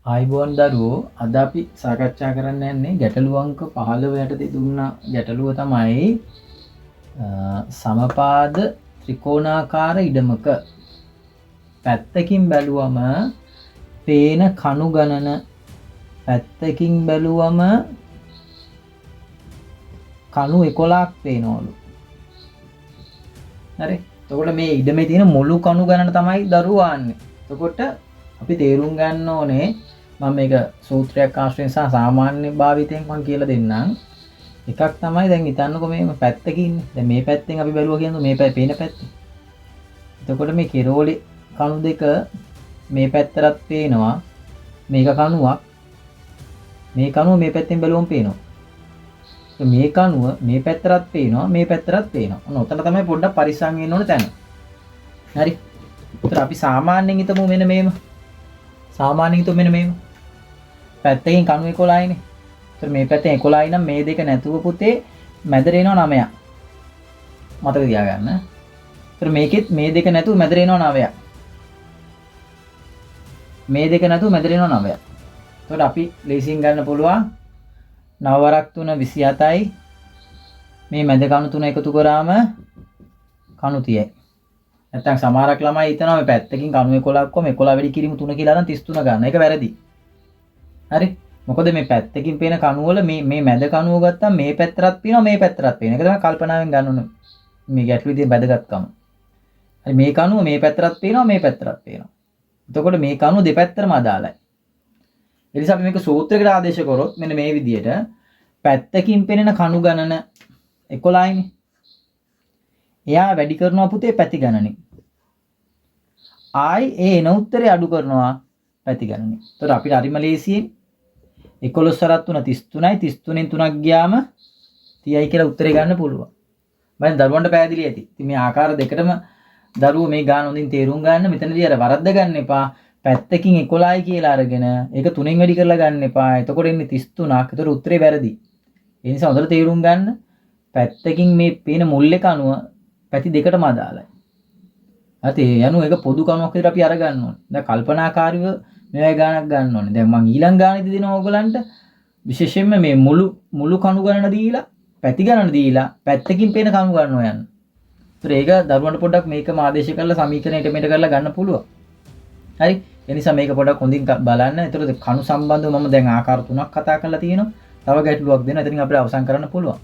ආයිබෝන් දරුවෝ අද අපි සාකච්ඡා කරන්න යන්නේ ගැටලු අංක 15 යටතේ දුන්න ගැටලුව තමයි සමපාද ත්‍රිකෝණාකාර ඉඩමක පැත්තකින් බැලුවම පේන කණු ගණන පැත්තකින් බැලුවම කණු 11ක් පේනවලු. හරි. එතකොට මේ ඉඩමේ තියෙන මුළු කණු ගණන තමයි දරුවෝ ආන්නේ. එතකොට අපි තේරුම් ගන්න ඕනේ මම මේක සූත්‍රයක් ආශ්‍රයෙන් සහ සාමාන්‍ය භාවිතයෙන් මම කියලා දෙන්නම්. එකක් තමයි දැන් හිතන්නකෝ මේ පැත්තකින් ඉන්නේ. දැන් මේ පැත්තෙන් අපි බැලුවා කියන්නේ මේ පේන පැත්ත. එතකොට මේ කෙරෝලේ කණු දෙක මේ පැත්තටත් පේනවා. මේක කණුවක්. මේ කණුව මේ පැත්තෙන් බැලුවම පේනවා. මේ කණුව මේ පැත්තටත් පේනවා. මේ පැත්තටත් පේනවා. ඔන්න ඔතන තමයි පොඩ්ඩක් පරිස්සම් වෙන්න ඕන තැන. හරි. ඒතර අපි සාමාන්‍යයෙන් හිතමු මෙන්න මේම. සාමාන්‍යයෙන් හිතමු මෙන්න මේම. පැත්තකින් කණු 11යිනේ. ඒතර මේ පැත්තෙන් 11යි නම් මේ දෙක නැතුව පුතේ මැදට එනවා 9ක්. මතක තියාගන්න. ඒතර මේකෙත් මේ දෙක නැතුව මැදට එනවා 9ක්. මේ දෙක නැතුව මැදට එනවා 9ක්. එතකොට අපි ලේසියෙන් ගන්න පුළුවන් 9 වරක් 3 27යි. මේ මැද කණු 3 එකතු කරාම කණු 30යි. නැත්තම් සමහරක් ළමයි හිතනවා මේ පැත්තකින් කණු 11ක් කොම 11 වැඩි කිරීම 3 කියලා නම් 33 ගන්න. ඒක වැරදි. හරි. මොකද මේ පැත්තකින් පේන කණු වල මේ මැද කණුව ගත්තාම මේ පැත්තටත් පේනවා මේ පැත්තටත් පේනවා. ඒක තමයි කල්පනාවෙන් ගන්න ඕනේ. මේ ගැටලුවේ තියෙන වැදගත්කම. හරි මේ කණුව මේ පැත්තටත් පේනවා මේ පැත්තටත් පේනවා. එතකොට මේ කණුව දෙපැත්තටම අදාළයි. ඒ නිසා අපි මේක සූත්‍රයකට ආදේශ කරොත් මෙන්න මේ විදිහට පැත්තකින් පෙනෙන කණු ගණන 11යිනේ. එයා වැඩි කරනවා පුතේ පැති ගණනින්. ආයි ඒ එන උත්තරේ අඩු කරනවා පැති ගණනින්. එතකොට අපිට හරිම ලේසියෙන් 11 වරක් 3 33යි 33න් 3ක් ගියාම 30යි කියලා උත්තරේ ගන්න පුළුවන්. මම දරුවන්ට පැහැදිලි ඇති. ඉතින් මේ ආකාර දෙකටම දරුවෝ මේ ගාන හොඳින් තේරුම් ගන්න. මෙතනදී අර වරද්ද ගන්න එපා. පැත්තකින් 11යි කියලා අරගෙන ඒක 3න් වැඩි කරලා ගන්න එපා. එතකොට එන්නේ 33ක්. එතකොට උත්තරේ වැරදි. ඒ නිසා හොඳට තේරුම් ගන්න. පැත්තකින් මේ පේන මුල් එක අනුව පැති දෙකටම අදාළයි. අතේ යනු ඒක පොදු කණුවක් විතර අපි අරගන්න ඕනේ. දැන් කල්පනාකාරීව මේ ගානක් ගන්න ඕනේ. දැන් මම ඊළඟ ගානෙදි දෙනවා ඕගලන්ට විශේෂයෙන්ම මේ මුළු කණු ගණන දීලා පැති ගණන දීලා පැත්තකින් පේන කණු ගණන හොයන්න. ඒතර ඒක දරුවන්ට පොඩ්ඩක් මේකම ආදේශ කරලා සමීකරණයට මෙහෙට කරලා ගන්න පුළුවන්. හරි. ඒ නිසා මේක පොඩ්ඩක් හොඳින් බලන්න. ඒතර කණු සම්බන්ධව මම දැන් ආකාර 3ක් කතා කරලා තියෙනවා. තව ගැටලුවක් දෙනවා. එතනින් අපිට අවසන් කරන්න පුළුවන්.